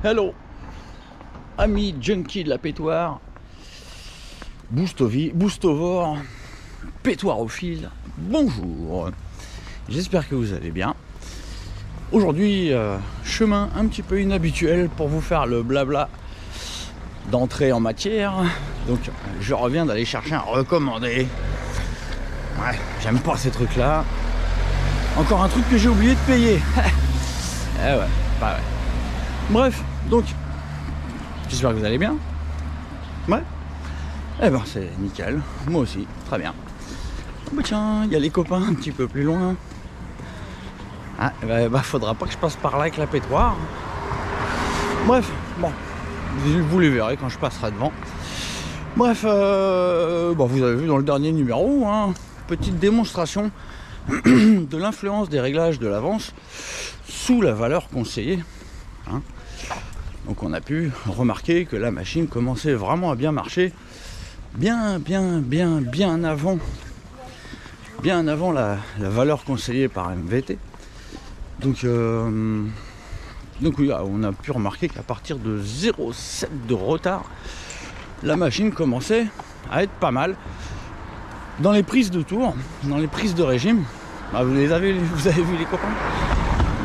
Hello, amis junkies de la pétoire, boostovore, pétoirophile, bonjour. J'espère que vous allez bien. Aujourd'hui, chemin un petit peu inhabituel pour vous faire le blabla d'entrée en matière. Donc, je reviens d'aller chercher un recommandé. Ouais, j'aime pas ces trucs-là. Encore un truc que j'ai oublié de payer. Eh ouais, bah ouais. Bref, donc, j'espère que vous allez bien. Ouais. Eh ben, c'est nickel. Moi aussi, très bien. Oh, bah tiens, il y a les copains un petit peu plus loin. Ah, bah, faudra pas que je passe par là avec la pétoire. Bref, bon, vous les verrez quand je passerai devant. Bref, bon, vous avez vu dans le dernier numéro, hein, petite démonstration de l'influence des réglages de l'avance sous la valeur conseillée. Hein. Donc on a pu remarquer que la machine commençait vraiment à bien marcher, bien avant la valeur conseillée par MVT. Donc oui, on a pu remarquer qu'à partir de 0,7 de retard, la machine commençait à être pas mal dans les prises de tour, dans les prises de régime. Bah, vous avez vu les copains,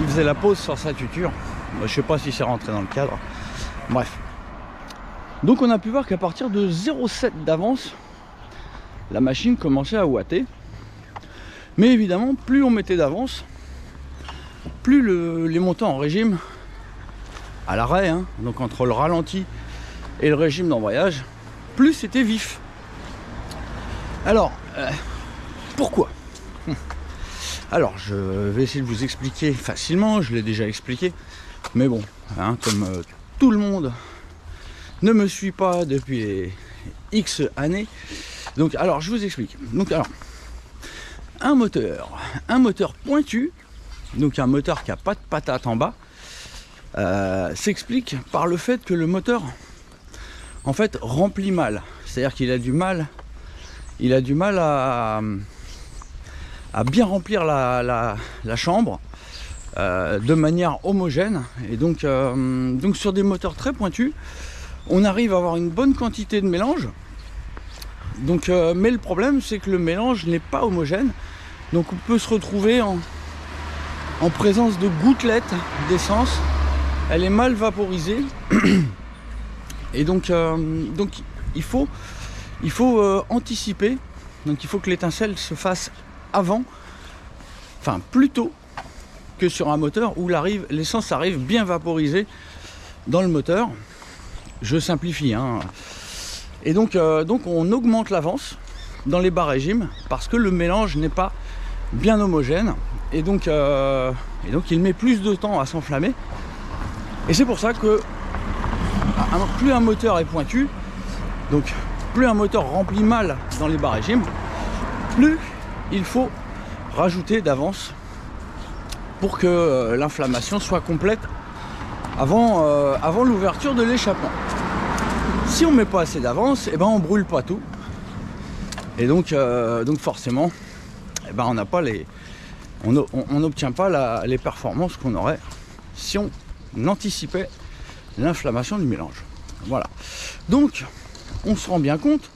il faisait la pause sur sa tuture. Bah, je sais pas si c'est rentré dans le cadre. Bref. Donc on a pu voir qu'à partir de 0,7 d'avance, la machine commençait à ouater. Mais évidemment, plus on mettait d'avance, plus les montants en régime à l'arrêt, hein, donc entre le ralenti et le régime d'embrayage, plus c'était vif. Alors, pourquoi ? Alors, je vais essayer de vous expliquer facilement, je l'ai déjà expliqué, mais bon, hein, comme tout le monde ne me suit pas depuis X années, donc alors je vous explique. Donc alors, un moteur pointu, donc un moteur qui n'a pas de patate en bas, s'explique par le fait que le moteur en fait remplit mal, c'est-à-dire qu'il a du mal à bien remplir la chambre de manière homogène, et donc sur des moteurs très pointus on arrive à avoir une bonne quantité de mélange, donc mais le problème c'est que le mélange n'est pas homogène, donc on peut se retrouver en présence de gouttelettes d'essence, elle est mal vaporisée et donc il faut anticiper, donc il faut que l'étincelle se fasse avant, enfin plus tôt que sur un moteur où l'essence arrive bien vaporisée dans le moteur. Je simplifie, hein. Et donc on augmente l'avance dans les bas régimes parce que le mélange n'est pas bien homogène, et donc il met plus de temps à s'enflammer, et c'est pour ça que plus un moteur est pointu, donc plus un moteur remplit mal dans les bas régimes, plus il faut rajouter d'avance pour que l'inflammation soit complète avant l'ouverture de l'échappement. Si on met pas assez d'avance, et ben on brûle pas tout, et donc forcément on n'a pas on n'obtient pas les performances qu'on aurait si on anticipait l'inflammation du mélange. Voilà. Donc on se rend bien compte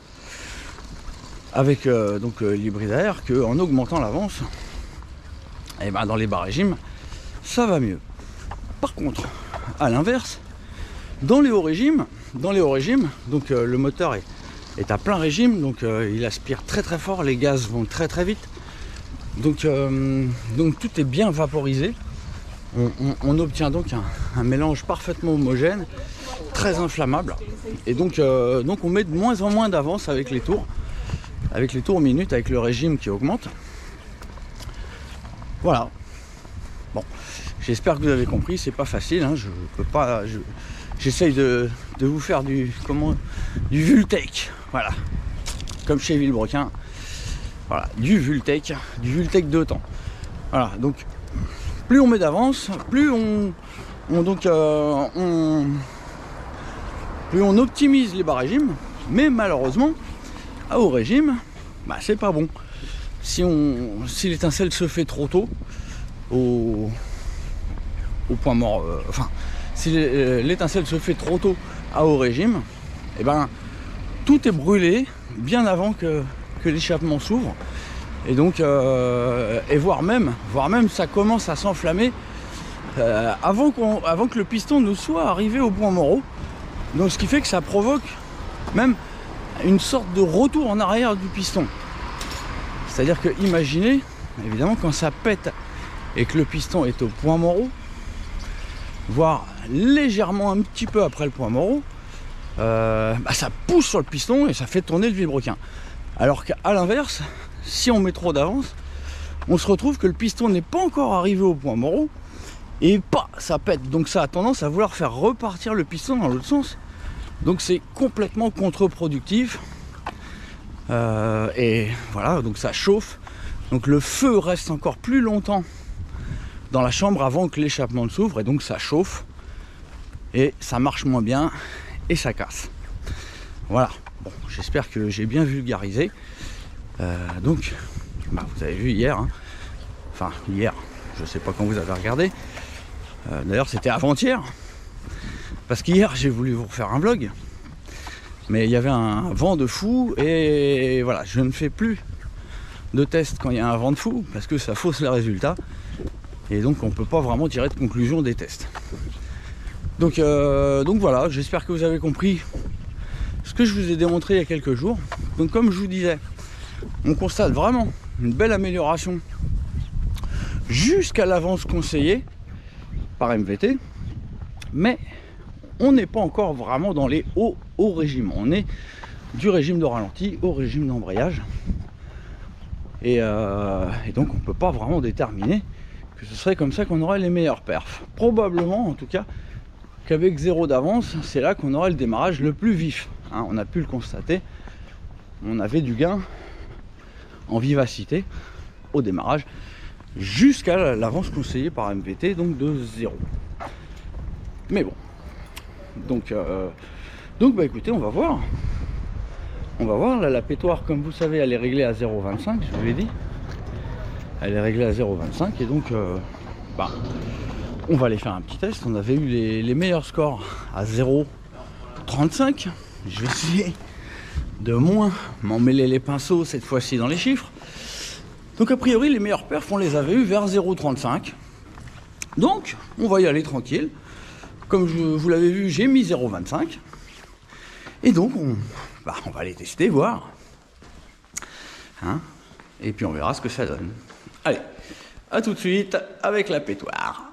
avec l'hybride à air qu'en augmentant l'avance, et ben dans les bas régimes ça va mieux. Par contre, à l'inverse, dans les hauts régimes, donc le moteur est à plein régime, donc il aspire très très fort, les gaz vont très très vite, donc tout est bien vaporisé. On obtient donc un mélange parfaitement homogène, très inflammable, et donc on met de moins en moins d'avance avec les tours minutes, avec le régime qui augmente. Voilà. Bon, j'espère que vous avez compris, c'est pas facile, hein, je peux pas, j'essaye de vous faire du Vultec, voilà, comme chez Villebrequin, voilà, du Vultec 2 temps. Voilà, donc plus on met d'avance, plus on optimise les bas régimes, mais malheureusement à haut régime, bah, c'est pas bon. Si l'étincelle se fait trop tôt au point mort, enfin si l'étincelle se fait trop tôt à haut régime, et ben tout est brûlé bien avant que l'échappement s'ouvre. Et donc, et voire même ça commence à s'enflammer avant que le piston ne soit arrivé au point mort. Donc ce qui fait que ça provoque même une sorte de retour en arrière du piston. C'est-à-dire que imaginez, évidemment, quand ça pète et que le piston est au point mort, voire légèrement un petit peu après le point mort, ça pousse sur le piston et ça fait tourner le vilebrequin. Alors qu'à l'inverse, si on met trop d'avance, on se retrouve que le piston n'est pas encore arrivé au point mort et ça pète. Donc ça a tendance à vouloir faire repartir le piston dans l'autre sens. Donc c'est complètement contre-productif. Et voilà, donc ça chauffe. Donc le feu reste encore plus longtemps dans la chambre avant que l'échappement ne s'ouvre. Et donc ça chauffe. Et ça marche moins bien. Et ça casse. Voilà. Bon, j'espère que j'ai bien vulgarisé. Donc, vous avez vu hier. Hein. Enfin, hier. Je sais pas quand vous avez regardé. D'ailleurs, c'était avant-hier. Parce qu'hier, j'ai voulu vous refaire un vlog. Mais il y avait un vent de fou. Et voilà, je ne fais plus de tests quand il y a un vent de fou. Parce que ça fausse les résultats. Et donc, on ne peut pas vraiment tirer de conclusion des tests. Donc voilà, j'espère que vous avez compris ce que je vous ai démontré il y a quelques jours. Donc comme je vous disais, on constate vraiment une belle amélioration jusqu'à l'avance conseillée par MVT, mais on n'est pas encore vraiment dans les hauts régimes. On est du régime de ralenti au régime d'embrayage. Et donc on ne peut pas vraiment déterminer que ce serait comme ça qu'on aurait les meilleurs perfs. Probablement en tout cas qu'avec 0 d'avance, c'est là qu'on aurait le démarrage le plus vif. Hein, on a pu le constater. On avait du gain en vivacité au démarrage jusqu'à l'avance conseillée par MVT, donc de 0. Mais bon. Donc écoutez, on va voir. On va voir. Là, la pétoire, comme vous savez, elle est réglée à 0,25, je vous l'ai dit. Elle est réglée à 0,25 et donc on va aller faire un petit test. On avait eu les meilleurs scores à 0,35. Je vais essayer de moins m'en mêler les pinceaux cette fois-ci dans les chiffres. Donc a priori les meilleurs perfs on les avait eu vers 0,35. Donc on va y aller tranquille. Comme vous l'avez vu, j'ai mis 0,25. Et donc on va les tester, voir. Hein, et puis on verra ce que ça donne. Allez, à tout de suite avec la pétoire.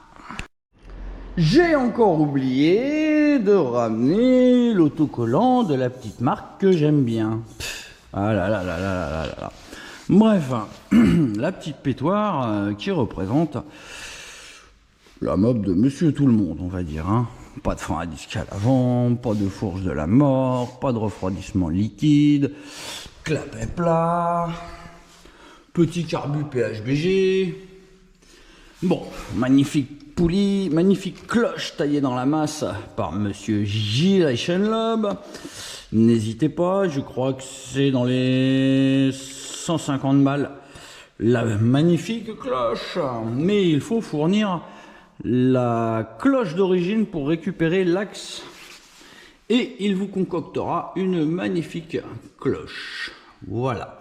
J'ai encore oublié de ramener l'autocollant de la petite marque que j'aime bien. Ah là là là là là là là. Bref, la petite pétoire qui représente la mob de Monsieur Tout le Monde, on va dire. Hein. Pas de frein à disque à l'avant, pas de fourche de la mort, pas de refroidissement liquide, clapet plat, petit carbu PHBG. Bon, magnifique poulie, magnifique cloche taillée dans la masse par Monsieur Gilles Eichenlob. N'hésitez pas, je crois que c'est dans les 150 balles la magnifique cloche. Mais il faut fournir la cloche d'origine pour récupérer l'axe. Et il vous concoctera une magnifique cloche. Voilà.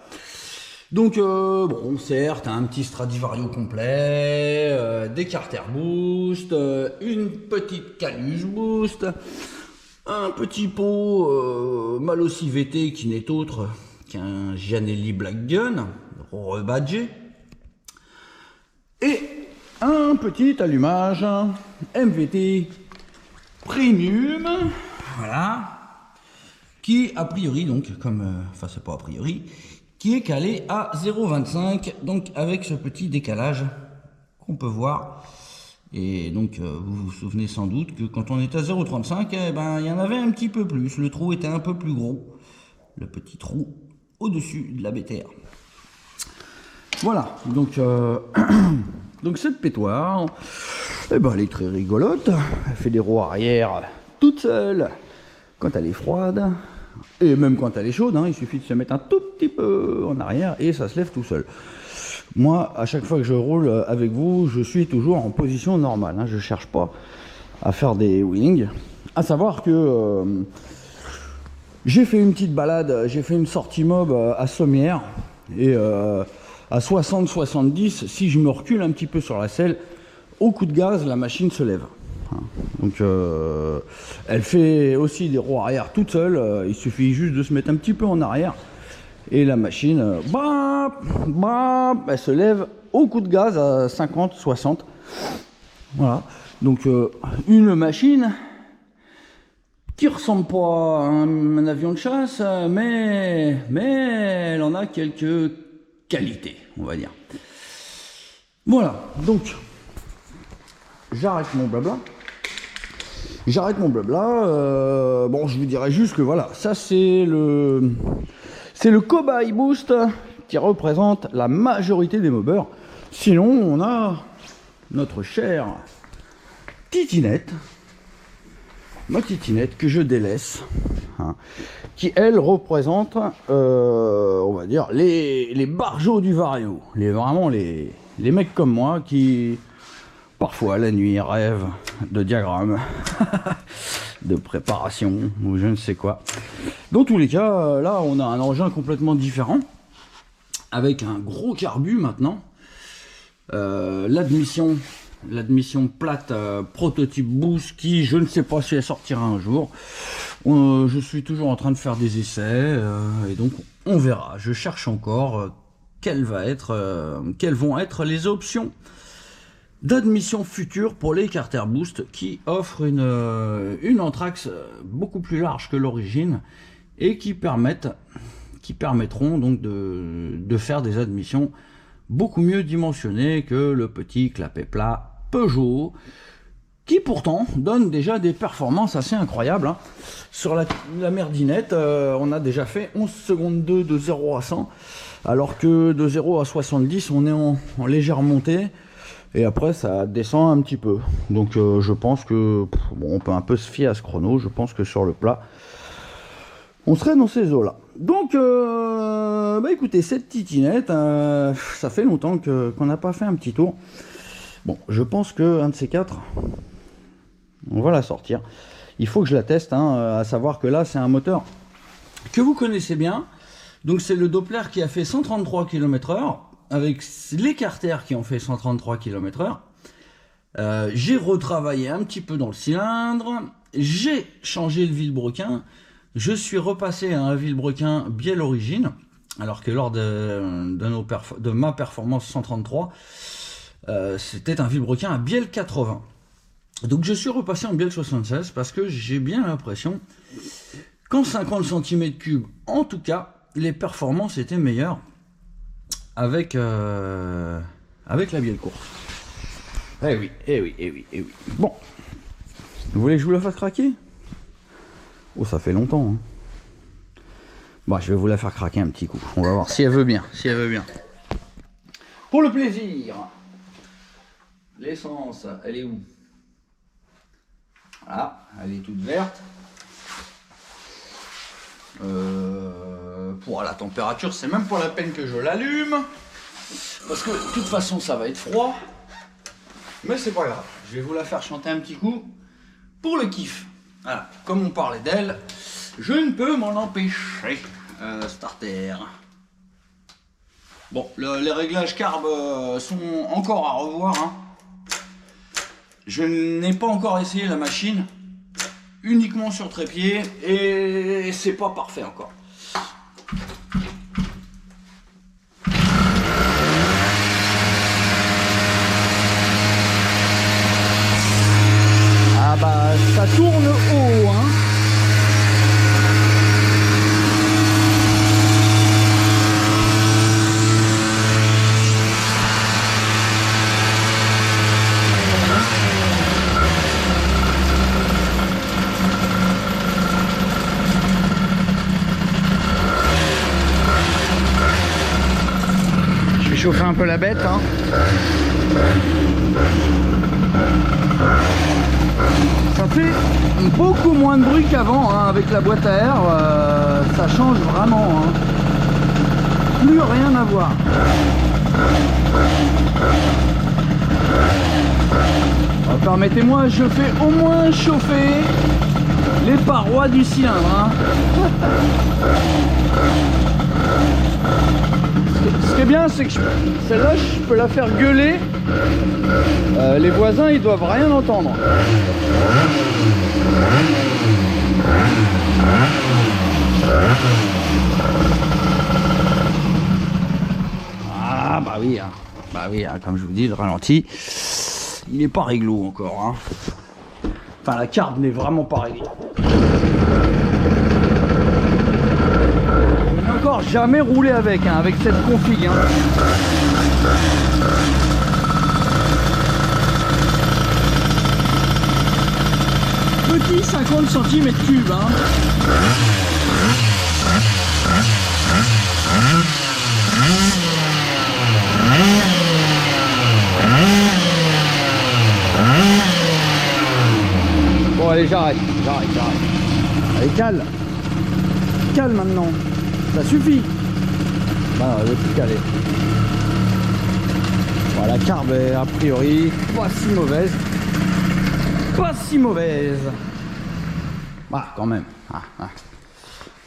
Donc, bon, certes, un petit Stradivario complet, des carter boost, une petite Calus boost, un petit pot Malossi VT qui n'est autre qu'un Gianelli Black Gun, rebadgé, et un petit allumage MVT Premium, voilà, qui a priori, donc, enfin c'est pas a priori, qui est calé à 0,25, donc avec ce petit décalage qu'on peut voir. Et donc vous vous souvenez sans doute que quand on est à 0,35, eh ben, il y en avait un petit peu plus, le trou était un peu plus gros, le petit trou au-dessus de la BTR. Voilà, donc, donc cette pétoire, eh ben, elle est très rigolote, elle fait des roues arrière toute seule quand elle est froide. Et même quand elle est chaude, hein, il suffit de se mettre un tout petit peu en arrière et ça se lève tout seul. Moi, à chaque fois que je roule avec vous, je suis toujours en position normale. Hein, je ne cherche pas à faire des wheelings. À savoir que j'ai fait une petite balade, j'ai fait une sortie mob à Sommières et à 60-70, si je me recule un petit peu sur la selle, au coup de gaz, la machine se lève. Donc elle fait aussi des roues arrière toute seule, il suffit juste de se mettre un petit peu en arrière et la machine elle se lève au coup de gaz à 50-60. Voilà, donc une machine qui ressemble pas à un avion de chasse, mais elle en a quelques qualités, on va dire. Voilà, donc j'arrête mon blabla. Bon, je vous dirais juste que voilà, ça c'est le Cobaye Boost qui représente la majorité des mobbers. Sinon, on a notre chère titinette, ma titinette que je délaisse, hein, qui elle représente, on va dire, les barjots du Vario, vraiment les mecs comme moi qui parfois la nuit rêvent de diagrammes, de préparation ou je ne sais quoi. Dans tous les cas, là on a un engin complètement différent, avec un gros carbu maintenant, l'admission plate prototype Boost qui je ne sais pas si elle sortira un jour. Je suis toujours en train de faire des essais et donc on verra. Je cherche encore quelles vont être les options d'admission future pour les Carter Boost qui offrent une anthrax beaucoup plus large que l'origine et qui permettront donc de faire des admissions beaucoup mieux dimensionnées que le petit clapet plat Peugeot, qui pourtant donne déjà des performances assez incroyables, hein. Sur la merdinette, on a déjà fait 11 secondes 2 de 0 à 100, alors que de 0 à 70 on est en légère montée et après ça descend un petit peu. Donc je pense que bon, on peut un peu se fier à ce chrono. Je pense que sur le plat on serait dans ces eaux là. Donc bah écoutez, cette titinette, ça fait longtemps qu'on n'a pas fait un petit tour. Bon, je pense que un de ces quatre, on va la sortir. Il faut que je la teste, hein, à savoir que là c'est un moteur que vous connaissez bien. Donc c'est le Doppler qui a fait 133 km/h avec les Carter qui ont fait 133 km/h. J'ai retravaillé un petit peu dans le cylindre, j'ai changé le vilebrequin, je suis repassé à un vilebrequin bielle origine, alors que lors de ma performance 133, c'était un vilebrequin à bielle 80. Donc je suis repassé en bielle 76 parce que j'ai bien l'impression qu'en 50 cm3, en tout cas, les performances étaient meilleures avec la bielle courte. Eh oui. Bon, vous voulez que je vous la fasse craquer? Oh, ça fait longtemps, hein. Bon, je vais vous la faire craquer un petit coup. On va voir si elle veut bien, Pour le plaisir. L'essence, elle est où? Voilà, elle est toute verte. Pour la température, c'est même pas la peine que je l'allume, parce que de toute façon ça va être froid, mais c'est pas grave, je vais vous la faire chanter un petit coup pour le kiff. Voilà, comme on parlait d'elle, je ne peux m'en empêcher. Starter. Bon, les réglages carb sont encore à revoir, hein. Je n'ai pas encore essayé la machine, uniquement sur trépied, et c'est pas parfait encore. Ah bah ça tourne haut, hein. Chauffer un peu la bête, hein. Ça fait beaucoup moins de bruit qu'avant, hein, avec la boîte à air, ça change vraiment, hein. Plus rien à voir. Permettez-moi, je fais au moins chauffer les parois du cylindre. Hein. Ce qui est bien, c'est que celle-là, je peux la faire gueuler. Les voisins, ils doivent rien entendre. Ah bah oui, hein. Bah oui, hein, comme je vous dis, le ralenti, il n'est pas réglo encore. Hein. Enfin, la carbe n'est vraiment pas réglée. Je n'ai encore jamais roulé avec, hein, avec cette config. Hein. Petit 50 cm3. Hein. Bon allez, j'arrête. Allez, calme. Calme maintenant. Ça suffit. Bah non, je vais plus caler. Voilà, la carbe est a priori pas si mauvaise. Pas si mauvaise. Ah, quand même. Ah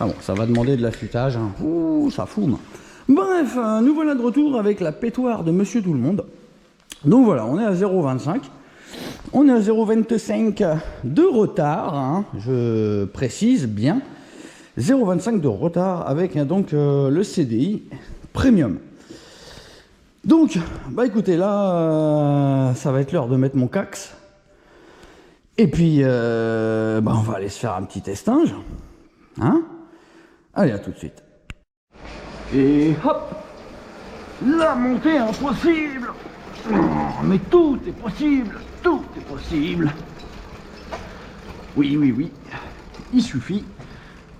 bon, ça va demander de l'affûtage. Hein. Ouh, ça fume. Bref, nous voilà de retour avec la pétoire de Monsieur Tout le Monde. Donc voilà, on est à 0,25. On est à 0,25 de retard, hein, je précise bien. 0,25 de retard avec donc le CDI Premium. Donc, bah écoutez, là, ça va être l'heure de mettre mon cax. Et puis, bah on va aller se faire un petit testinge. Hein? Allez, à tout de suite. Et hop! La montée impossible! Mais tout est possible! Tout est possible! Oui. Il suffit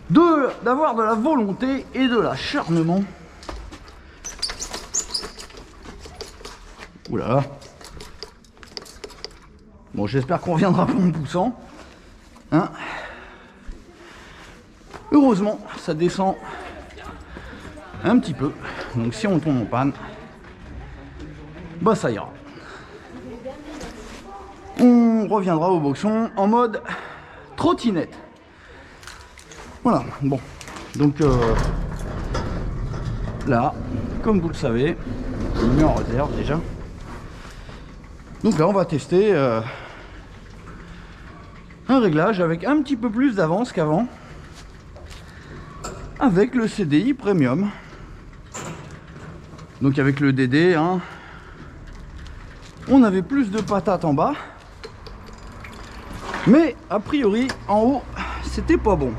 d'avoir de la volonté et de l'acharnement. Ouh là là! Bon, j'espère qu'on reviendra pas en poussant. Hein? Heureusement, ça descend un petit peu. Donc si on tombe en panne, bah ça ira. On reviendra au boxon en mode trottinette. Voilà, bon. Donc là, comme vous le savez, on met en réserve déjà. Donc là, on va tester un réglage avec un petit peu plus d'avance qu'avant. Avec le CDI Premium. Donc avec le DD, hein, on avait plus de patates en bas. Mais a priori, en haut, c'était pas bon.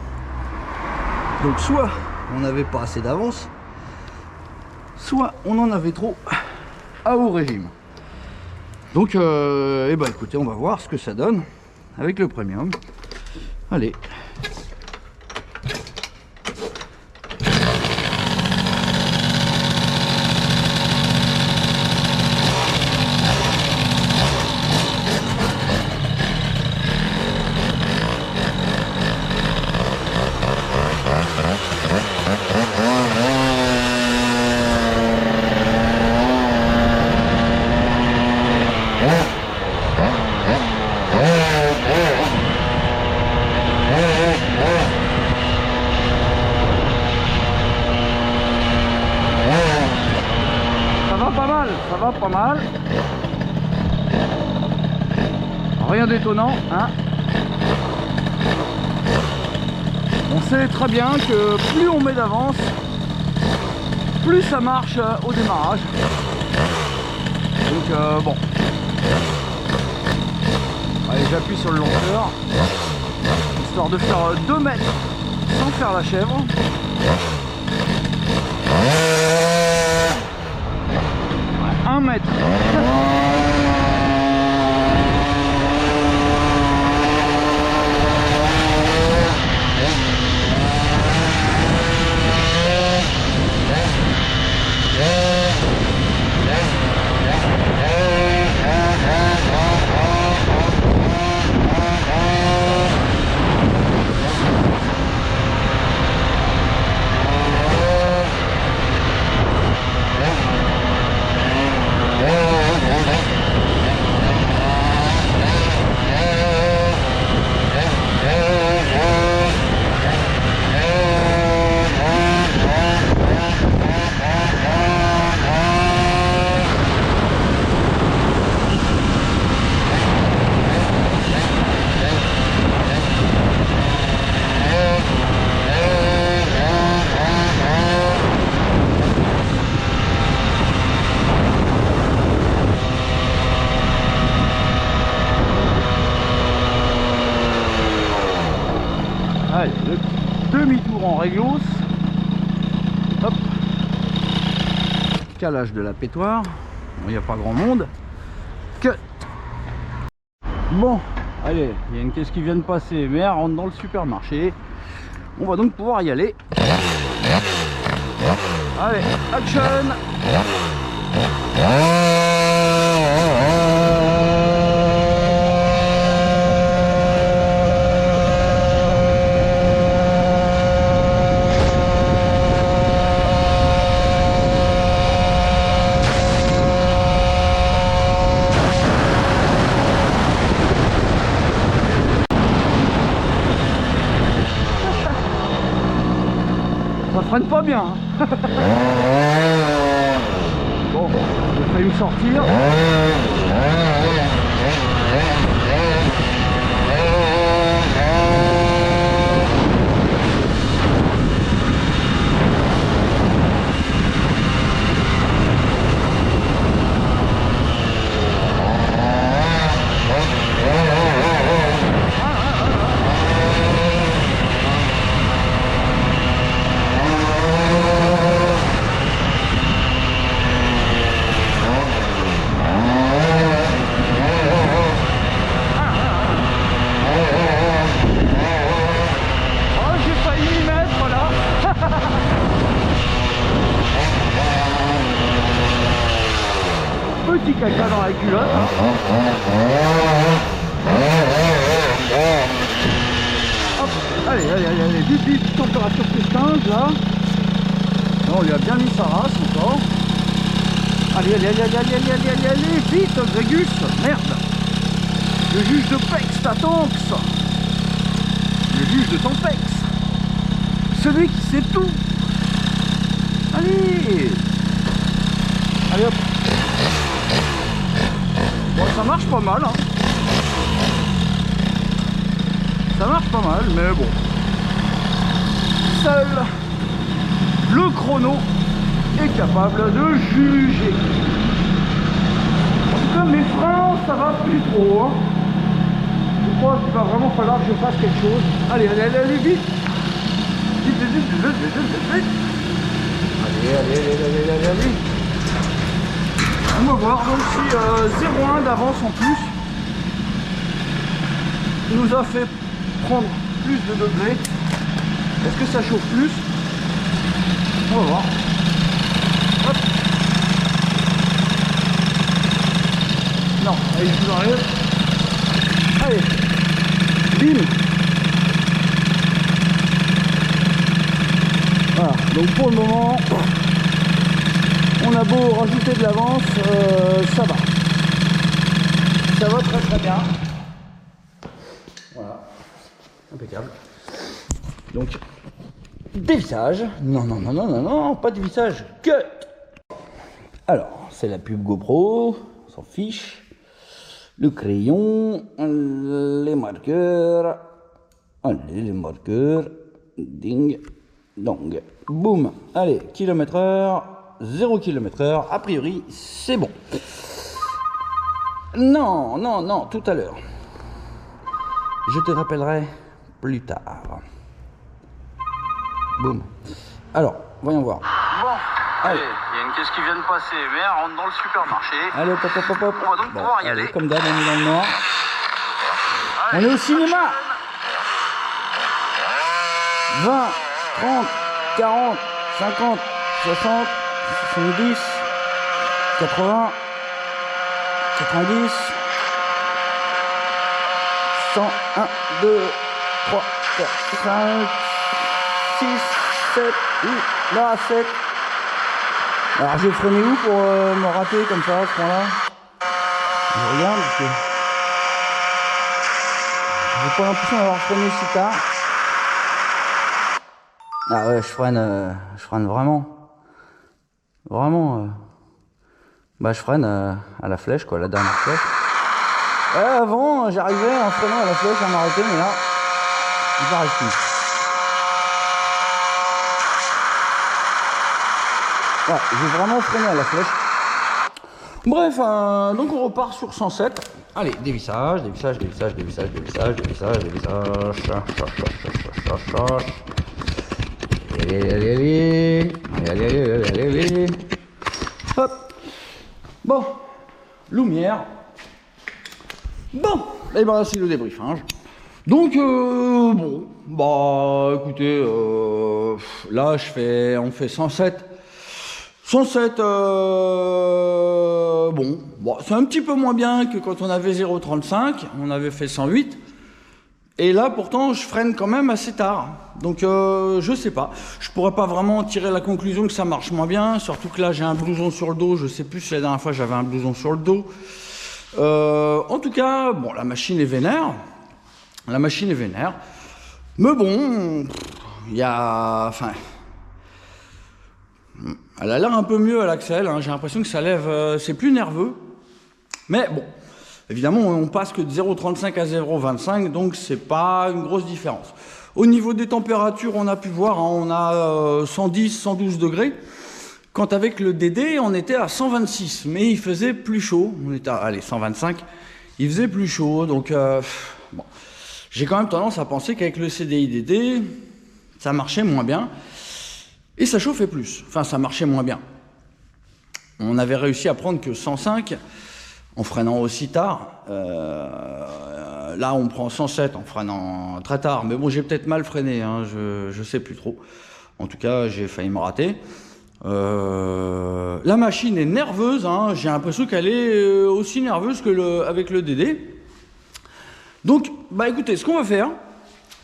Donc soit on n'avait pas assez d'avance, soit on en avait trop à haut régime. Donc, eh ben, écoutez, on va voir ce que ça donne avec le Premium. Allez. Ça va pas mal. Rien d'étonnant, hein. On sait très bien que plus on met d'avance, plus ça marche au démarrage. Donc bon. Allez, j'appuie sur le lanceur, histoire de faire 2 mètres sans faire la chèvre. 1 mètre. décalage de la pétoire. Il n'y a pas grand monde. Que bon, allez, il y a une caisse qui vient de passer, mais elle rentre dans le supermarché. On va donc pouvoir y aller. Allez, action! Ça freine pas bien. Hein. Bon, j'ai failli me sortir. Petit caca dans la culotte. Hop, allez, vite, température plus 15 là. Là, on lui a bien mis sa race encore. Allez, vite, Grégus, merde. Le juge de Pex t'attend. Le juge de ton Pex. Celui qui sait tout. Allez hop. Bon, ça marche pas mal, hein. Ça marche pas mal, mais bon. Seul le chrono est capable de juger. En tout cas, mes freins, ça va plus trop, hein. Je crois qu'il va vraiment falloir que je fasse quelque chose. Allez, vite. Vite. Allez. On va voir, donc si 0,1 d'avance en plus nous a fait prendre plus de degrés. Est-ce que ça chauffe plus? On va voir. Hop. Non, allez, je vous enlève. Allez, bim. Voilà, donc pour le moment, on a beau rajouter de l'avance, ça va. Ça va très bien. Voilà, impeccable. Donc, dévissage. Non, pas de dévissage, cut. Alors, c'est la pub GoPro, on s'en fiche. Le crayon, les marqueurs. Allez, les marqueurs. Ding, dong. Boum. Allez, kilomètre-heure. 0 km/h, a priori c'est bon. Non, tout à l'heure. Je te rappellerai plus tard. Boum. Alors, voyons voir. Bon, allez, il y a une caisse qui vient de passer, mais elle rentre dans le supermarché. Allez, hop. On va donc pouvoir y aller. Comme d'hab, on est dans le noir. Allez, on est au cinéma. 20, 30, 40, 50, 60, 70, 80, 90, 100, 1, 2, 3, 4, 5, 6, 7, 8, là, 7. Alors j'ai freiné où pour me rater comme ça à ce point-là? Je regarde parce que j'ai pas l'impression d'avoir freiné si tard. Ah ouais, je freine vraiment. Bah je freine à la flèche quoi, la dernière flèche. Avant j'arrivais en freinant à la flèche à m'arrêter, mais là j'arrive plus. Ouais, j'ai vraiment freiné à la flèche. Bref, donc on repart sur 107. Allez, dévissage. Allez. Hop. Bon, lumière. Bon, et ben c'est le débriefage. Donc bon, bah écoutez, là on fait 107. 107, bon, c'est un petit peu moins bien que quand on avait 0,35, on avait fait 108. Et là, pourtant, je freine quand même assez tard. Donc, je sais pas. Je pourrais pas vraiment tirer la conclusion que ça marche moins bien. Surtout que là, j'ai un blouson sur le dos. Je sais plus si la dernière fois, j'avais un blouson sur le dos. En tout cas, bon, la machine est vénère. La machine est vénère. Mais bon, il y a... Enfin... Elle a l'air un peu mieux à l'axel. Hein. J'ai l'impression que ça lève... c'est plus nerveux. Mais bon... Évidemment, on passe que de 0,35 à 0,25, donc c'est pas une grosse différence. Au niveau des températures, on a pu voir, hein, on a 110, 112 degrés, quand avec le DD, on était à 126, mais il faisait plus chaud. On était à, allez, 125, il faisait plus chaud, donc bon. J'ai quand même tendance à penser qu'avec le CDI DD, ça marchait moins bien, et ça chauffait plus. Enfin, ça marchait moins bien. On avait réussi à prendre que 105, en freinant aussi tard. Là, on prend 107 en freinant très tard. Mais bon, j'ai peut-être mal freiné, hein, je sais plus trop. En tout cas, j'ai failli me rater. La machine est nerveuse. Hein, j'ai l'impression qu'elle est aussi nerveuse que avec le DD. Donc, bah écoutez, ce qu'on va faire,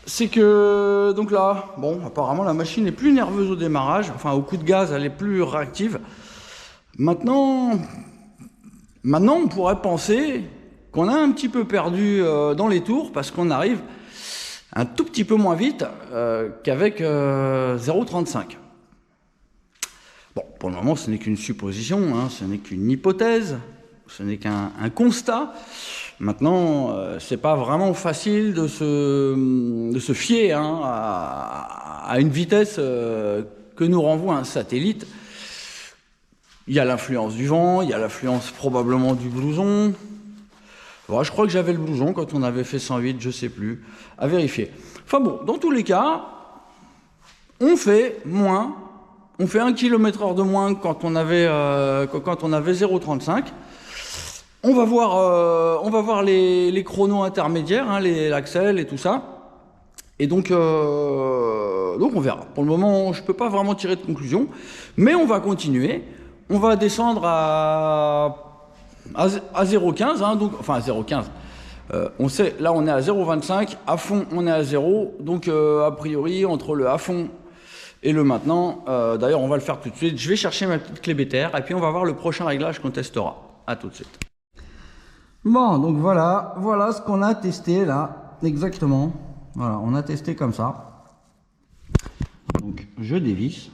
c'est que... Donc là, bon, apparemment, la machine est plus nerveuse au démarrage. Enfin, au coup de gaz, elle est plus réactive. Maintenant, on pourrait penser qu'on a un petit peu perdu dans les tours parce qu'on arrive un tout petit peu moins vite qu'avec 0,35. Bon, pour le moment, ce n'est qu'une supposition, hein, ce n'est qu'une hypothèse, ce n'est qu'un constat. Maintenant, c'est pas vraiment facile de se fier hein, à une vitesse que nous renvoie un satellite. Il y a l'influence du vent, il y a l'influence probablement du blouson. Bon, je crois que j'avais le blouson quand on avait fait 108, je sais plus, à vérifier. Enfin bon, dans tous les cas, on fait moins, on fait 1 km/h de moins quand on avait 0,35. On va voir les chronos intermédiaires, hein, l'axel et tout ça. Et donc on verra. Pour le moment, je ne peux pas vraiment tirer de conclusion, mais on va continuer. On va descendre à 0,15, hein, donc, enfin à 0,15. On sait, là on est à 0,25, à fond on est à 0, donc a priori entre le à fond et le maintenant, d'ailleurs on va le faire tout de suite. Je vais chercher ma petite clé BTR et puis on va voir le prochain réglage qu'on testera. À tout de suite. Bon, donc voilà ce qu'on a testé là, exactement. Voilà, on a testé comme ça. Donc je dévisse.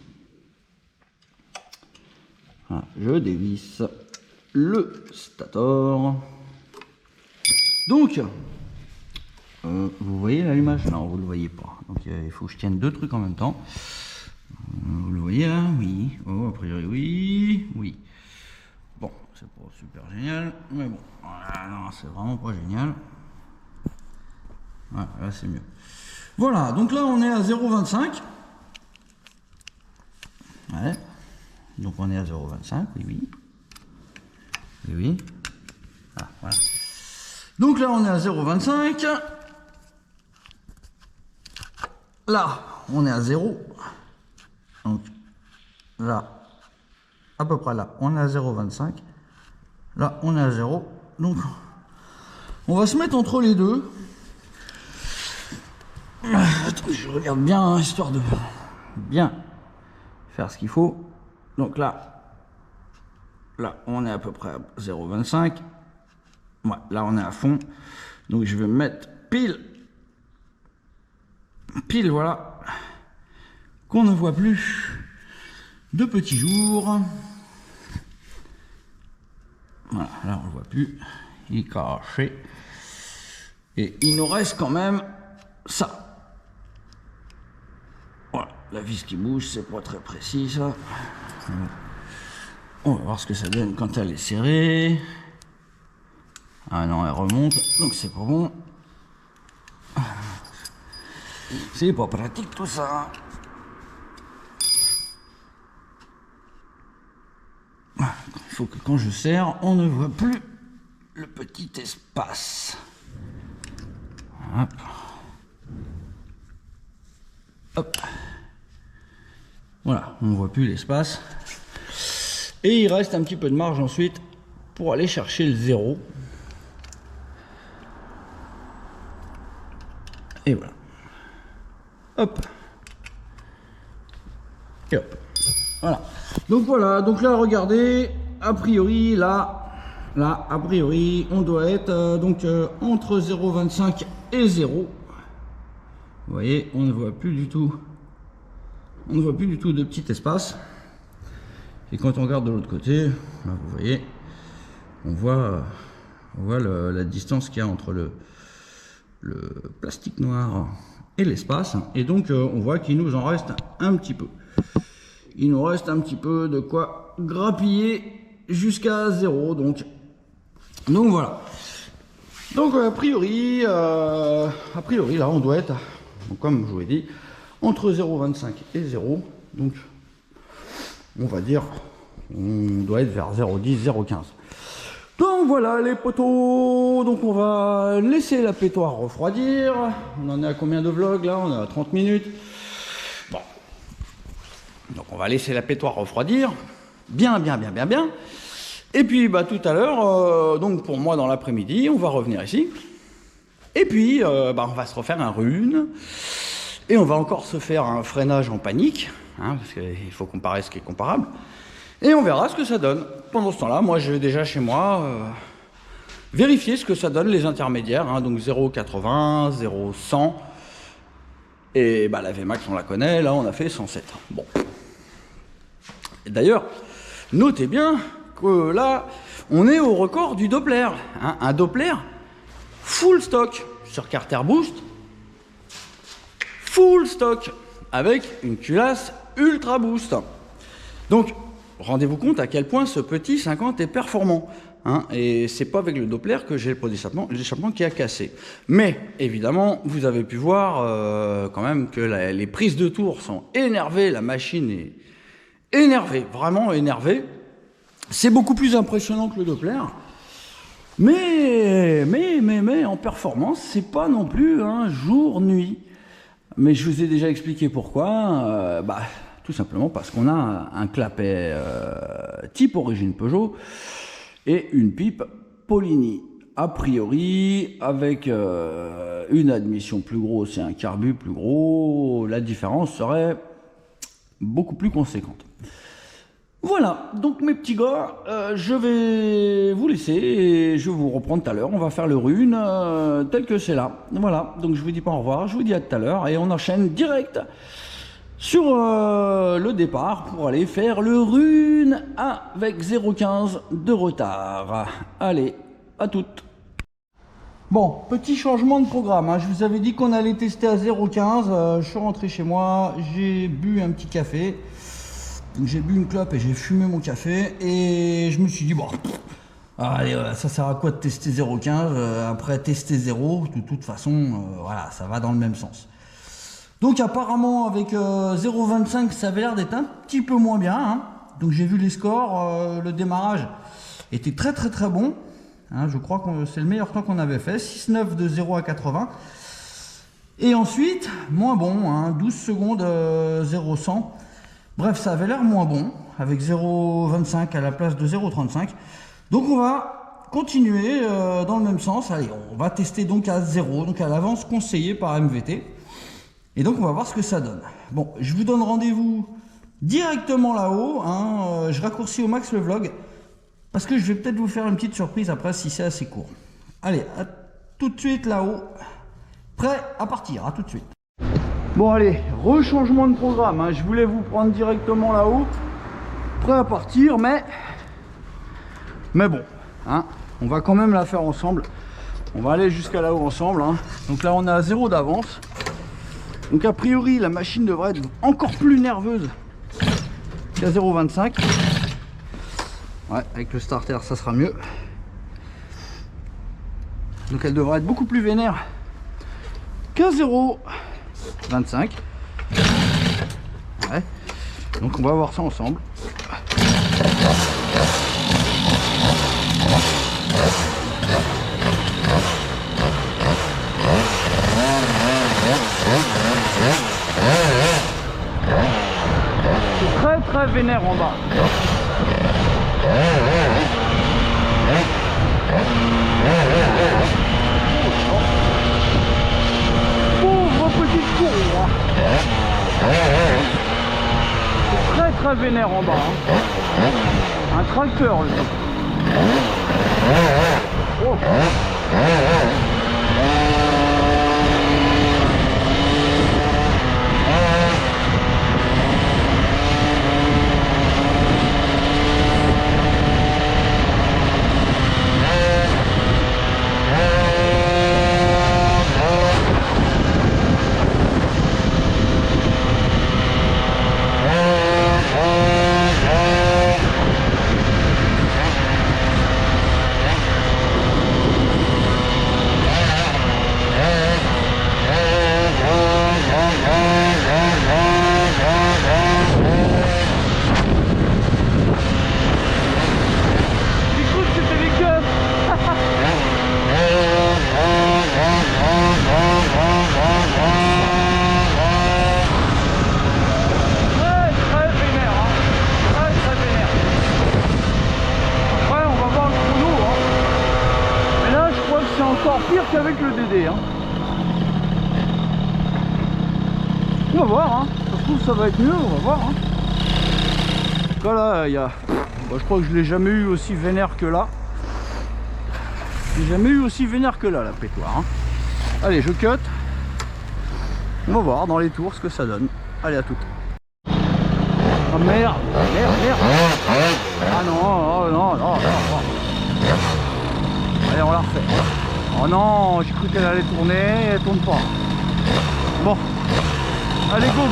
Voilà, je dévisse le stator. Donc, vous voyez l'allumage? Non, vous ne le voyez pas. Donc il faut que je tienne deux trucs en même temps. Vous le voyez là? Oui. Oh, a priori oui. Oui. Bon, c'est pas super génial, mais bon, voilà, non, c'est vraiment pas génial. Voilà, là c'est mieux. Voilà, donc là on est à 0,25. Ouais. Donc on est à 0,25, oui. Oui. Ah, voilà. Donc là on est à 0,25. Là on est à 0. Donc là, à peu près là, on est à 0,25. Là on est à 0. Donc on va se mettre entre les deux. Attends, je regarde bien, hein, histoire de bien faire ce qu'il faut. Donc là on est à peu près à 0,25. Ouais, là on est à fond. Donc je vais me mettre pile, voilà, qu'on ne voit plus de petits jours. Voilà, là on ne le voit plus, il est caché. Et il nous reste quand même ça. Voilà, la vis qui bouge, c'est pas très précis ça. On va voir ce que ça donne quand elle est serrée. Ah non, elle remonte, donc c'est pas bon. C'est pas pratique tout ça. Quand faut que quand je serre, on ne voit plus le petit espace. Hop. Hop. Voilà, on ne voit plus l'espace. Et il reste un petit peu de marge ensuite pour aller chercher le 0. Et voilà. Hop. Et hop. Voilà. Donc voilà, donc là regardez, a priori là, a priori on doit être entre 0,25 et 0. Vous voyez, on ne voit plus du tout. On ne voit plus du tout de petit espace. Et quand on regarde de l'autre côté, là, vous voyez, on voit la distance qu'il y a entre le plastique noir et l'espace. Et donc on voit qu'il nous en reste un petit peu. Il nous reste un petit peu de quoi grappiller jusqu'à 0. Donc voilà. Donc a priori là on doit être, comme je vous l'ai dit, entre 0,25 et 0. Donc on va dire on doit être vers 0,10, 0,15. Donc voilà les poteaux. Donc on va laisser la pétoire refroidir. On en est à combien de vlogs là? On est à 30 minutes. Bon. Donc on va laisser la pétoire refroidir. Bien. Et puis bah, tout à l'heure, donc pour moi dans l'après-midi, on va revenir ici. Et puis on va se refaire un rune. Et on va encore se faire un freinage en panique. Hein, parce qu'il faut comparer ce qui est comparable. Et on verra ce que ça donne. Pendant ce temps-là, moi je vais déjà chez moi vérifier ce que ça donne les intermédiaires. Hein, donc 0,80, 0,100. Et bah, la Vmax on la connaît, là on a fait 107. Bon. D'ailleurs, notez bien que là, on est au record du Doppler. Hein, un Doppler full stock sur Carter Boost. Full stock avec une culasse Ultra Boost. Donc, rendez-vous compte à quel point ce petit 50 est performant. Hein, et c'est pas avec le Doppler que j'ai le pot d'échappement qui a cassé. Mais, évidemment, vous avez pu voir quand même que les prises de tour sont énervées, la machine est énervée, vraiment énervée. C'est beaucoup plus impressionnant que le Doppler. Mais en performance, c'est pas non plus un jour-nuit. Mais je vous ai déjà expliqué pourquoi. Tout simplement parce qu'on a un clapet type origine Peugeot et une pipe Polini. A priori, avec une admission plus grosse et un carbu plus gros, la différence serait beaucoup plus conséquente. Voilà, donc mes petits gars, je vais vous laisser et je vais vous reprendre tout à l'heure. On va faire le rune tel que c'est là. Voilà, donc je vous dis pas au revoir, je vous dis à tout à l'heure et on enchaîne direct sur le départ pour aller faire le rune avec 0,15 de retard. Allez, à toutes. Bon, petit changement de programme. Hein. Je vous avais dit qu'on allait tester à 0,15. Je suis rentré chez moi, j'ai bu un petit café. Donc j'ai bu une clope et j'ai fumé mon café et je me suis dit bon, allez, ça sert à quoi de tester 0,15 après tester 0, de toute façon voilà, ça va dans le même sens. Donc apparemment avec 0,25 ça avait l'air d'être un petit peu moins bien, hein. Donc j'ai vu les scores, le démarrage était très bon, hein. Je crois que c'est le meilleur temps qu'on avait fait, 6,9 de 0 à 80. Et ensuite, moins bon, hein, 12 secondes 0,100. Bref, ça avait l'air moins bon, avec 0,25 à la place de 0,35. Donc on va continuer dans le même sens. Allez, on va tester donc à 0, donc à l'avance conseillée par MVT. Et donc on va voir ce que ça donne. Bon, je vous donne rendez-vous directement là-haut. Hein, je raccourcis au max le vlog, parce que je vais peut-être vous faire une petite surprise après si c'est assez court. Allez, à tout de suite là-haut. Prêt à partir, à tout de suite. Bon allez, rechangement de programme, hein. Je voulais vous prendre directement là-haut, prêt à partir, mais bon, hein, on va quand même la faire ensemble. On va aller jusqu'à là-haut ensemble, hein. Donc là on est à 0 d'avance. Donc a priori la machine devrait être encore plus nerveuse qu'à 0,25. Ouais, avec le starter ça sera mieux. Donc elle devrait être beaucoup plus vénère qu'à 0,25. Ouais. Donc on va voir ça ensemble. vénère en bas. Pauvre petite courroie. Très vénère en bas. Hein. Un tracteur, lui. Oh. Pire qu'avec le DD hein. On va voir hein. Ça se trouve ça va être mieux, on va voir hein. En tout cas là il y a... Bon, je crois que je l'ai jamais eu aussi vénère que là. J'ai jamais eu aussi vénère que là la pétoire hein. Allez je cut. On va voir dans les tours ce que ça donne. Allez à tout. Oh merde. Merde. Ah non, oh, non. Allez on la refait. Oh non, j'ai cru qu'elle allait tourner, elle tourne pas. Bon, allez go.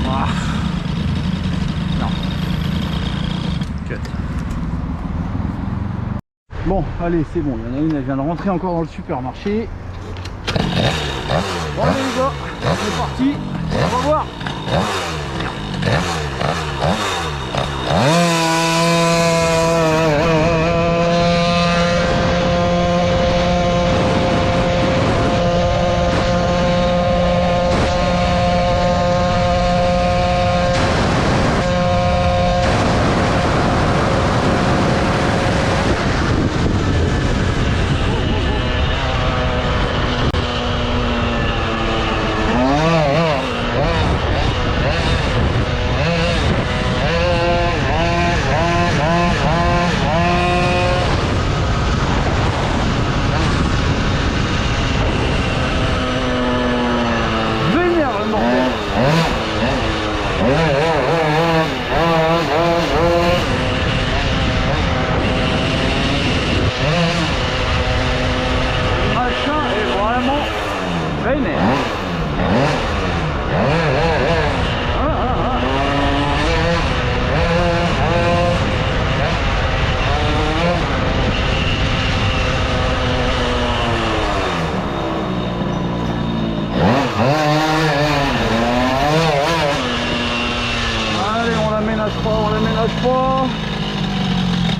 Ah. Non. Cut. Bon, allez, c'est bon. Il y en a une, elle vient de rentrer encore dans le supermarché. Bon, allez les gars, c'est parti. On va voir.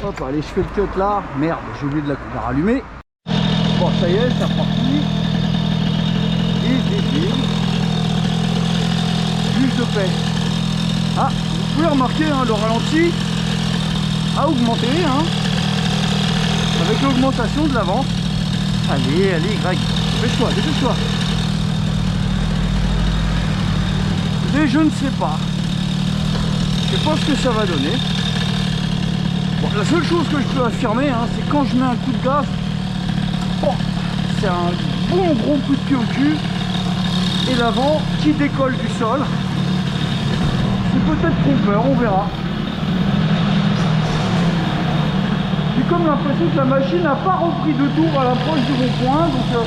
Hop, allez, je fais le cut là. Merde, j'ai oublié de la rallumer. Bon, ça y est, c'est reparti. Juge de paix. Ah, vous pouvez remarquer, hein, le ralenti a augmenté, hein, avec l'augmentation de l'avance. Allez, Greg, dépêche-toi. Mais je ne sais pas. Je sais pas ce que ça va donner. Bon, la seule chose que je peux affirmer, hein, c'est quand je mets un coup de gaz, oh, c'est un bon gros coup de pied au cul et l'avant qui décolle du sol. C'est peut-être trompeur, on verra. J'ai comme l'impression que la machine n'a pas repris de tour à l'approche du rond-point, donc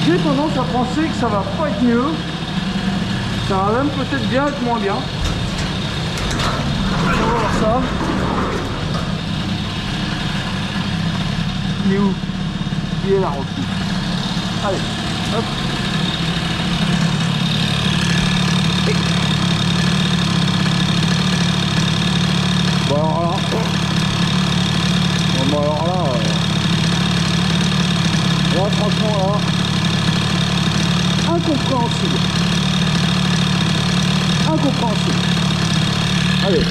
j'ai tendance à penser que ça va pas être mieux. Ça va même peut-être bien être moins bien. Allez, on va voir ça. Il est où? Il est là, repousse. Allez, hop. Bon alors là, franchement là, incompréhensible. incompréhensible. Allez.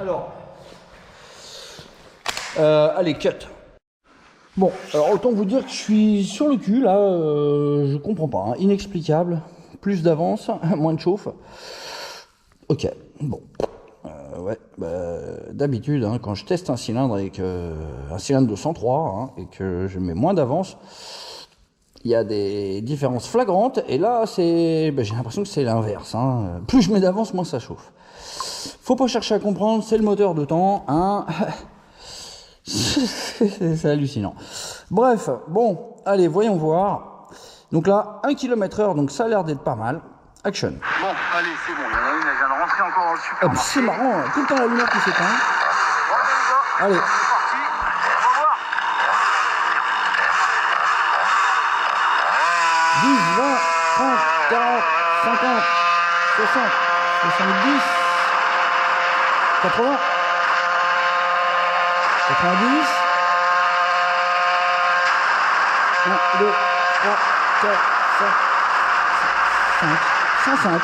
Alors. Allez, cut. Bon, alors autant vous dire que je suis sur le cul, là, je comprends pas, hein. Inexplicable. Plus d'avance, moins de chauffe. Ok, bon. Ouais, d'habitude, hein, quand je teste un cylindre avec un cylindre de 103 hein, et que je mets moins d'avance, il y a des différences flagrantes. Et là, j'ai l'impression que c'est l'inverse. Hein. Plus je mets d'avance, moins ça chauffe. Faut pas chercher à comprendre, c'est le moteur de temps. Hein. C'est hallucinant. Bref, bon, allez, voyons voir. Donc là, 1 km/h, donc ça a l'air d'être pas mal. Action. Bon, allez, c'est bon, il y en a une, elle vient de rentrer encore dans le Ah, supermarché. c'est marrant, tout le temps la lumière qui s'éteint. Bon, Allez. c'est parti, au revoir. 10, 20, 30, 40, 50, 60, 70, 80, 90, 1, 2, 3, 4, 5, 105.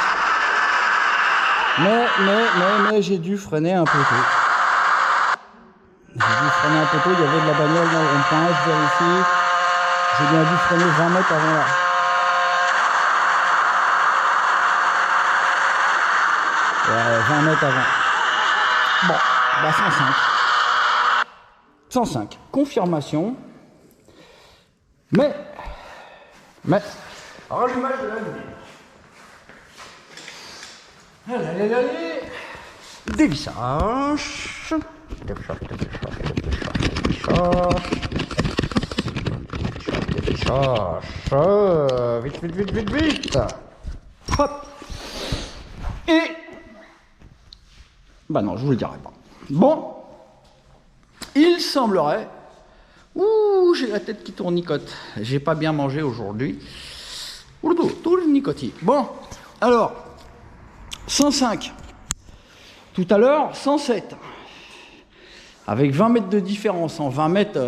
Mais j'ai dû freiner un peu tôt. Il y avait de la bagnole dans le rond-point, je vérifie. J'ai bien dû freiner 20 mètres avant là. Ouais, 20 mètres avant. Bon, bah 105. 105. Confirmation. Mais, rallumage de la lumière. Allez. Dévissage. Vite. Hop. Et... bah non, je vous le dirai pas. Bon. Il semblerait... ouh, j'ai la tête qui tournicote. J'ai pas bien mangé aujourd'hui. Tournicotis. Bon, alors... 105. Tout à l'heure, 107. Avec 20 mètres de différence. En 20 mètres,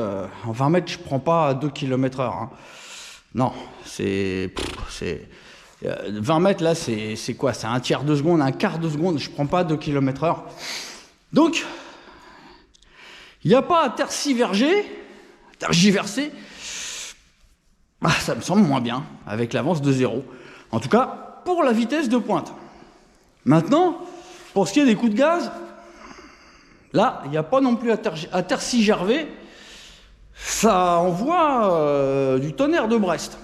je prends pas 2 km/h. Hein. Non, c'est 20 mètres, là, c'est quoi? C'est un tiers de seconde, un quart de seconde. Je prends pas 2 km/h. Donc, il n'y a pas à tergiverser. Bah, ça me semble moins bien, avec l'avance de 0. En tout cas, pour la vitesse de pointe. Maintenant, pour ce qui est des coups de gaz, là, il n'y a pas non plus à tergiverser. Ça envoie du tonnerre de Brest.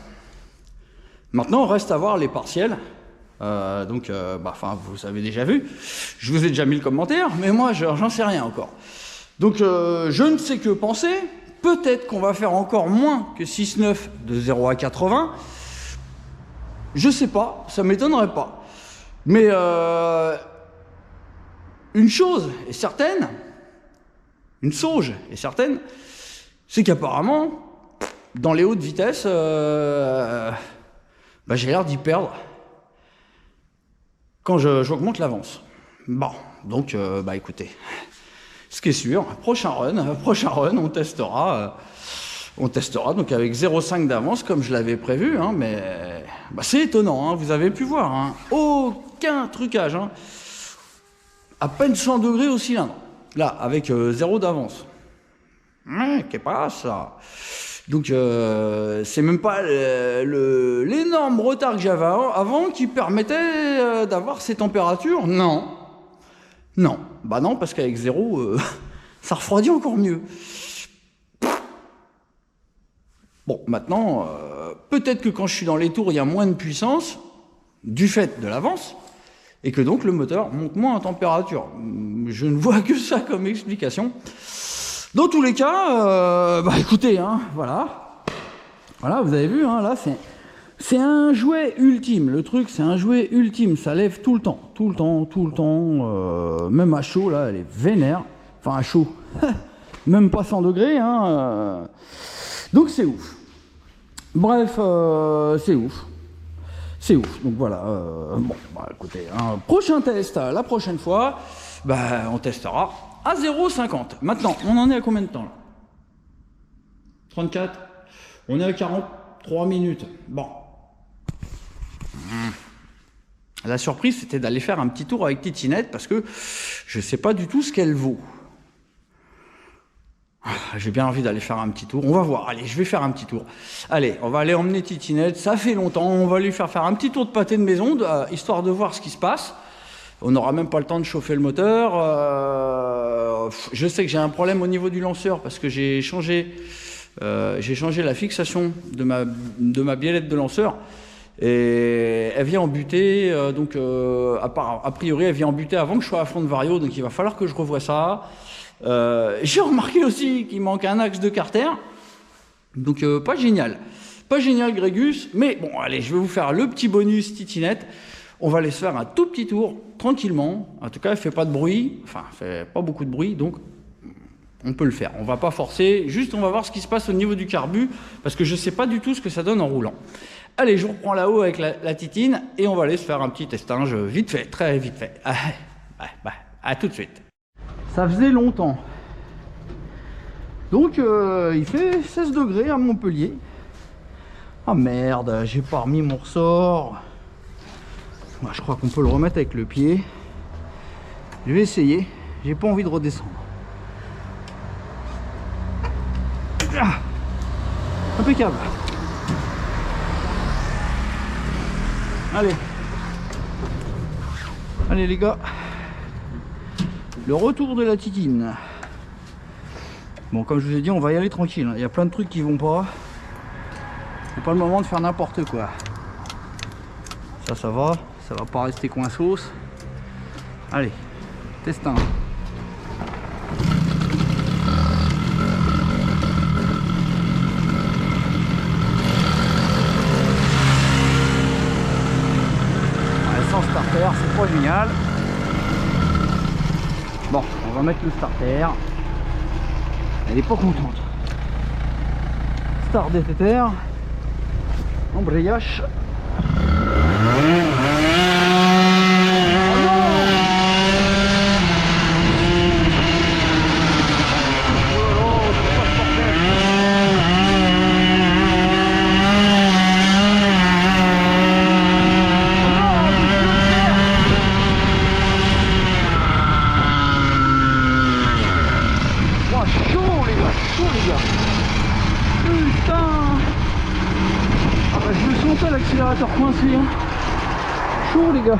Maintenant, reste à voir les partiels. Vous avez déjà vu. Je vous ai déjà mis le commentaire, mais moi, j'en sais rien encore. Donc, je ne sais que penser. Peut-être qu'on va faire encore moins que 6,9 de 0 à 80. Je sais pas, ça m'étonnerait pas. Mais une chose est certaine, une sauge est certaine, c'est qu'apparemment, dans les hautes vitesses, j'ai l'air d'y perdre quand j'augmente l'avance. Bon, donc, écoutez, ce qui est sûr, prochain run, on testera. On testera donc avec 0,5 d'avance comme je l'avais prévu, hein, mais c'est étonnant, hein, vous avez pu voir, hein, aucun trucage, hein, à peine 100 degrés au cylindre, là avec 0 d'avance. Qu'est pas ça? Donc c'est même pas l'énorme retard que j'avais avant qui permettait d'avoir ces températures. Non, parce qu'avec 0, ça refroidit encore mieux. Bon, maintenant, peut-être que quand je suis dans les tours, il y a moins de puissance, du fait de l'avance, et que donc le moteur monte moins en température. Je ne vois que ça comme explication. Dans tous les cas, écoutez, hein, voilà, vous avez vu, hein, là, c'est un jouet ultime. Le truc, c'est un jouet ultime. Ça lève tout le temps. Même à chaud, là, elle est vénère. Enfin, à chaud. Même pas 100 degrés, hein. Donc, c'est ouf. Bref, c'est ouf. Donc, voilà. Écoutez, hein, prochain test, la prochaine fois, on testera à 0,50. Maintenant, on en est à combien de temps, là? 34. On est à 43 minutes. Bon. La surprise, c'était d'aller faire un petit tour avec Titinette parce que je ne sais pas du tout ce qu'elle vaut. J'ai bien envie d'aller faire un petit tour. On va voir. Allez, je vais faire un petit tour. Allez, on va aller emmener Titinette. Ça fait longtemps. On va lui faire un petit tour de pâté de maison, histoire de voir ce qui se passe. On n'aura même pas le temps de chauffer le moteur. Je sais que j'ai un problème au niveau du lanceur parce que j'ai changé la fixation de ma biellette de lanceur. Et elle vient en butée, donc a priori elle vient en butée avant que je sois à fond de vario, donc il va falloir que je revoie ça. J'ai remarqué aussi qu'il manque un axe de carter, donc pas génial Grégus, mais bon allez, je vais vous faire le petit bonus Titinette. On va aller se faire un tout petit tour, tranquillement, en tout cas elle fait pas de bruit, enfin elle fait pas beaucoup de bruit, donc on peut le faire, on va pas forcer, juste on va voir ce qui se passe au niveau du carbu, parce que je sais pas du tout ce que ça donne en roulant. Allez, je vous reprends là-haut avec la Titine et on va aller se faire un petit testinge vite fait, très vite fait. À tout de suite. Ça faisait longtemps. Donc, il fait 16 degrés à Montpellier. Ah merde, j'ai pas remis mon ressort. Je crois qu'on peut le remettre avec le pied. Je vais essayer, j'ai pas envie de redescendre. Impeccable. Allez les gars, le retour de la Titine. Bon, comme je vous ai dit, on va y aller tranquille, il y a plein de trucs qui vont pas. C'est pas le moment de faire n'importe quoi. Ça va pas rester coinsos. Allez, testin. Sans starter, c'est pas génial. Bon, on va mettre le starter. Elle est pas contente. Start DTR. Embrayage. L'accélérateur coincé, hein. Chaud les gars.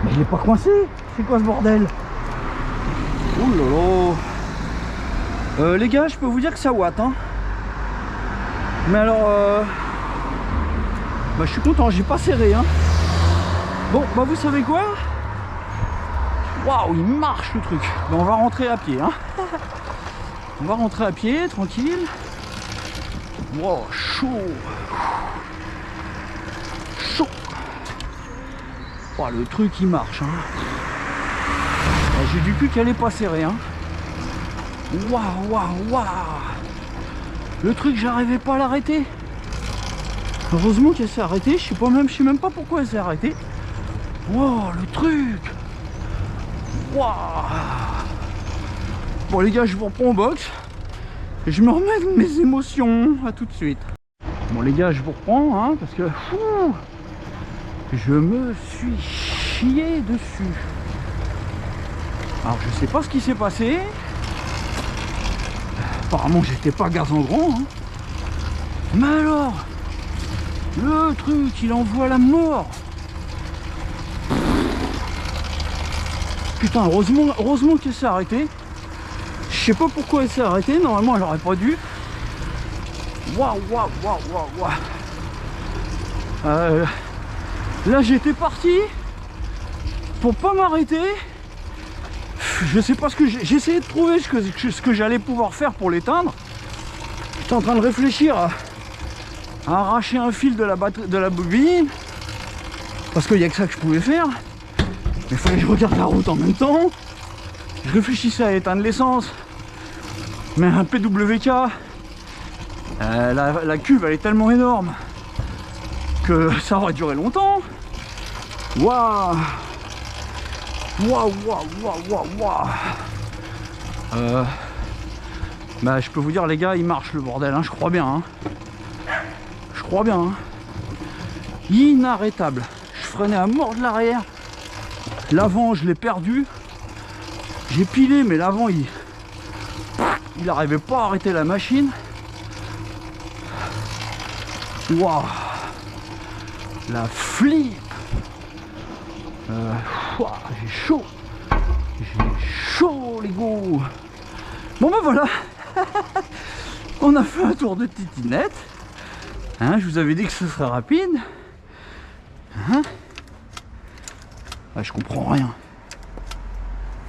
Mais il est pas coincé. C'est quoi ce bordel? Ouh là là. Les gars, je peux vous dire que ça watt, hein. Mais alors je suis content, j'ai pas serré, hein. Bon bah vous savez quoi, waouh, il marche le truc. Bah, on va rentrer à pied, hein. On va rentrer à pied tranquille. Wow, chaud. Oh, le truc il marche, hein. J'ai du cul qu'elle est pas serrée, hein. Waouh. Le truc, j'arrivais pas à l'arrêter. Heureusement qu'elle s'est arrêtée. Je sais même pas pourquoi elle s'est arrêtée. Wow, le truc. Waouh. Bon les gars, je vous reprends au box et je me remets de mes émotions. À tout de suite. Bon les gars, je vous reprends, hein, parce que je me suis chié dessus. Alors je sais pas ce qui s'est passé. Apparemment j'étais pas gaz en grand, hein. Mais alors, le truc il envoie la mort. Putain, heureusement qu'elle s'est arrêtée. Je sais pas pourquoi elle s'est arrêtée, normalement elle aurait pas dû. Waouh. Là j'étais parti pour pas m'arrêter. Je sais pas ce que j'ai essayé de trouver ce que j'allais pouvoir faire pour l'éteindre. J'étais en train de réfléchir à arracher un fil de la batterie, de la bobine, parce qu'il n'y a que ça que je pouvais faire. Mais il fallait que je regarde la route en même temps. Je réfléchissais à éteindre l'essence, mais un PWK, la cuve elle est tellement énorme que ça aurait duré longtemps. Waouh. Bah je peux vous dire les gars, il marche le bordel, hein, je crois bien, hein. Inarrêtable. Je freinais à mort de l'arrière. L'avant, je l'ai perdu. J'ai pilé, mais l'avant, il n'arrivait pas à arrêter la machine. Waouh, la flip. J'ai chaud. J'ai chaud, les gars. Bon ben voilà. On a fait un tour de titinette. Hein, je vous avais dit que ce serait rapide. Hein, je comprends rien.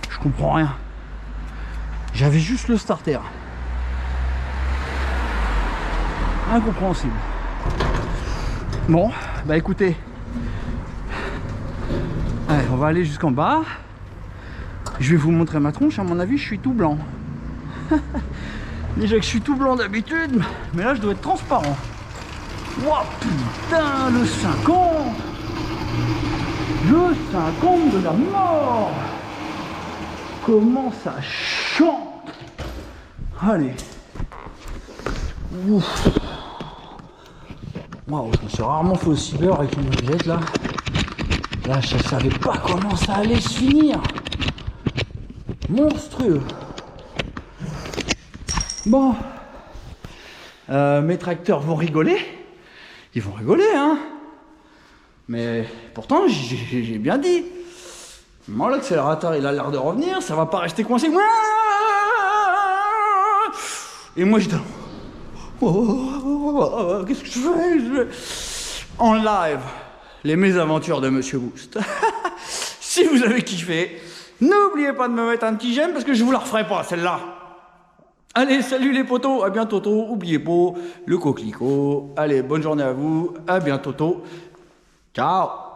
Je comprends rien. J'avais juste le starter. Incompréhensible. Bon, bah écoutez. Allez, on va aller jusqu'en bas. Je vais vous montrer ma tronche. À mon avis, je suis tout blanc. Déjà que je suis tout blanc d'habitude, mais là, je dois être transparent. Wouah, putain, le 50. Le 50 de la mort. Comment ça chante. Allez. Ouf. Waouh, je me suis rarement fait aussi peur avec une mobilette là. Là, je ne savais pas comment ça allait se finir. Monstrueux. Bon. Mes tracteurs vont rigoler. Ils vont rigoler, hein. Mais pourtant, j'ai bien dit. Moi, l'accélérateur, il a l'air de revenir. Ça va pas rester coincé. Et moi, j'étais... qu'est-ce que je fais? En live, les mésaventures de Monsieur Boost. Si vous avez kiffé, n'oubliez pas de me mettre un petit j'aime parce que je vous la referai pas, celle-là. Allez, salut les potos, à bientôt. Oubliez pas le coquelicot. Allez, bonne journée à vous, à bientôt. Ciao.